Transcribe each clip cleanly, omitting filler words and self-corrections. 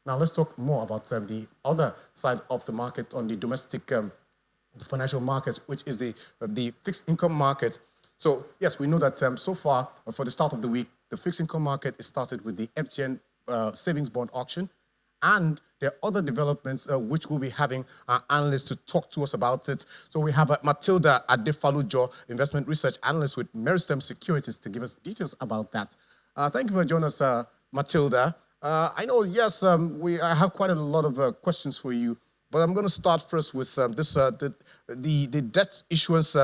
Now let's talk more about the other side of the market on the domestic financial markets, which is the fixed income market. So yes, we know that so far for the start of the week, the fixed income market is started with the FGN savings bond auction. And there are other developments which we'll be having our analysts to talk to us about it. So we have Matilda Adefalujo, investment research analyst with Meristem Securities, to give us details about that. Thank you for joining us, Matilda. I know, yes, I have quite a lot of questions for you, but I'm going to start first with the debt issuance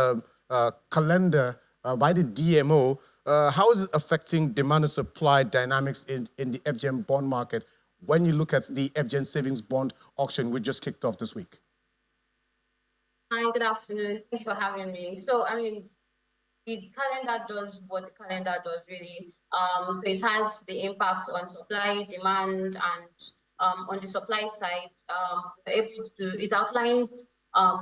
calendar by the DMO. How is it affecting demand and supply dynamics in the FGN bond market when you look at the FGN savings bond auction which just kicked off this week? Hi, good afternoon. Thanks for having me. So, I mean, the calendar does what the calendar does really. So it has the impact on supply, demand, and on the supply side, it outlines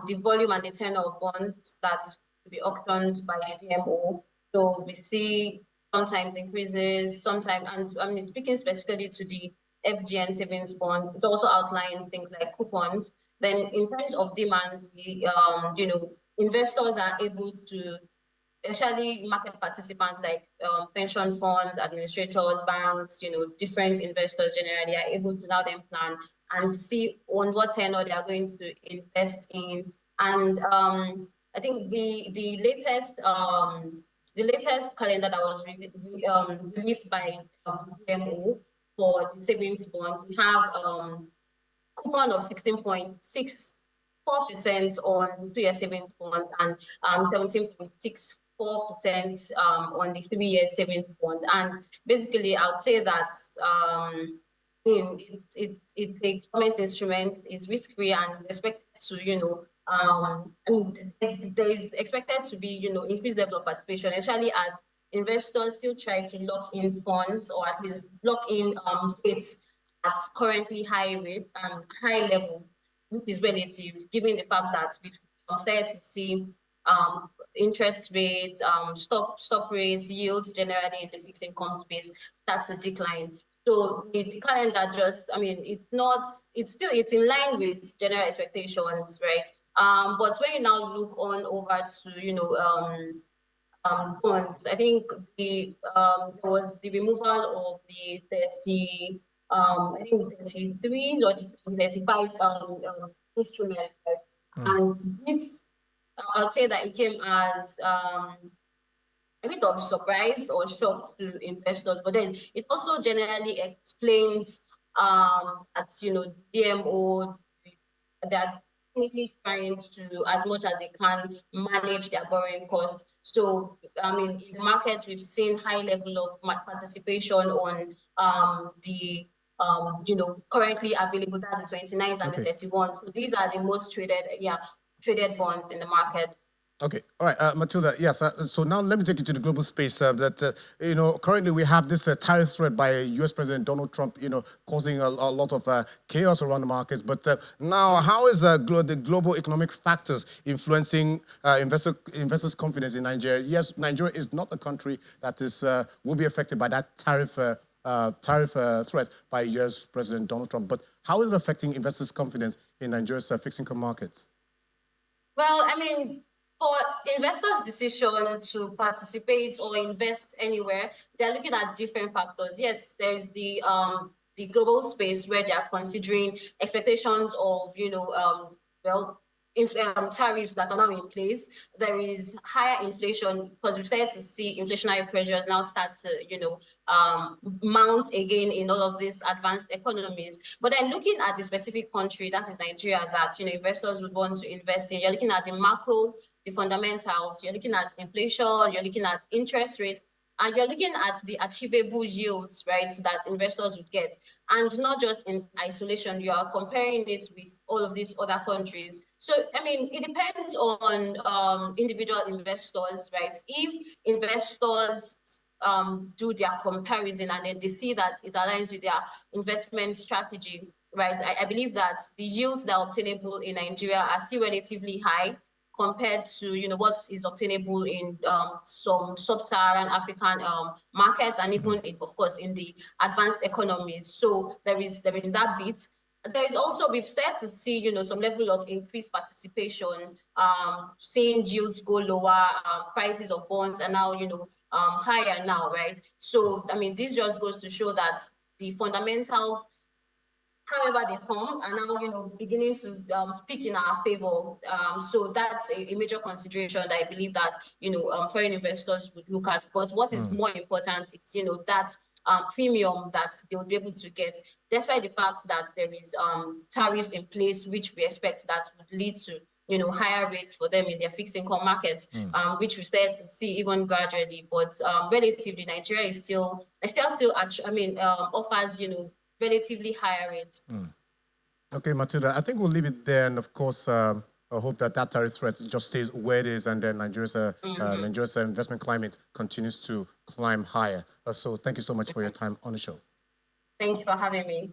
the volume and the tenor of bonds that is to be auctioned by the DMO. So we see sometimes increases, sometimes, and I mean, speaking specifically to the FGN savings bond, it's also outlined things like coupons. Then in terms of demand, investors are able to, especially market participants like pension funds, administrators, banks, different investors generally are able to now then plan and see on what tenor they are going to invest in. And I think the latest calendar that was released by DMO for the savings bond, we have coupon of 16.64% on 2-year savings bond and 17.64% on the 3-year savings bond. And basically, I would say that it's a government instrument, is risk-free and expected to, there is expected to be, increased level of participation, especially as investors still try to lock in funds or at least lock in rates at currently high levels, which is relative, given the fact that we've started to see interest rates, stock rates, yields generally in the fixed income space start to decline. So the calendar it's in line with general expectations, right? But when you now look on over to, bonds, I think there was the removal of the 30, I think 33s or 35 instruments. And this, I'll say that it came as a bit of surprise or shock to investors, but then it also generally explains that, DMO, that definitely trying to, as much as they can, manage their borrowing costs. So, I mean, in the markets, we've seen high level of participation on the currently available, that's the 29s and the 31. So these are the most traded bonds in the market. Okay, all right, Matilda. Yes. So now let me take you to the global space. Currently we have this tariff threat by U.S. President Donald Trump. Causing a lot of chaos around the markets. But now, how is the global economic factors influencing investors' confidence in Nigeria? Yes, Nigeria is not a country that will be affected by that tariff threat by U.S. President Donald Trump. But how is it affecting investors' confidence in Nigeria's fixed income markets? Well, I mean, for investors' decision to participate or invest anywhere, they're looking at different factors. Yes, there's the global space where they are considering expectations of, tariffs that are now in place. There is higher inflation because we've started to see inflationary pressures now start to, mount again in all of these advanced economies. But then looking at the specific country, that is Nigeria, that, investors would want to invest in, you're looking at the macro, the fundamentals, you're looking at inflation, you're looking at interest rates, and you're looking at the achievable yields, right, that investors would get. And not just in isolation, you are comparing it with all of these other countries. So, I mean, it depends on individual investors, right? If investors do their comparison and then they see that it aligns with their investment strategy, right? I believe that the yields that are obtainable in Nigeria are still relatively high compared to, what is obtainable in some sub-Saharan African markets, and even, of course, in the advanced economies. So there is that bit. There is also, we've started to see, some level of increased participation, seeing yields go lower, prices of bonds are now, higher now, right? So, I mean, this just goes to show that the fundamentals, however they come, are now, beginning to speak in our favor. So that's a major consideration that I believe that, foreign investors would look at. But what is more important is, that premium that they will be able to get, despite the fact that there is tariffs in place, which we expect that would lead to higher rates for them in their fixed income market, which we start to see even gradually. But relatively, Nigeria is still offers relatively higher rates. Okay, Matilda, I think we'll leave it there, and of course, I hope that tariff threat just stays where it is, and then Nigeria's investment climate continues to climb higher. So thank you so much for your time on the show. Thank you for having me.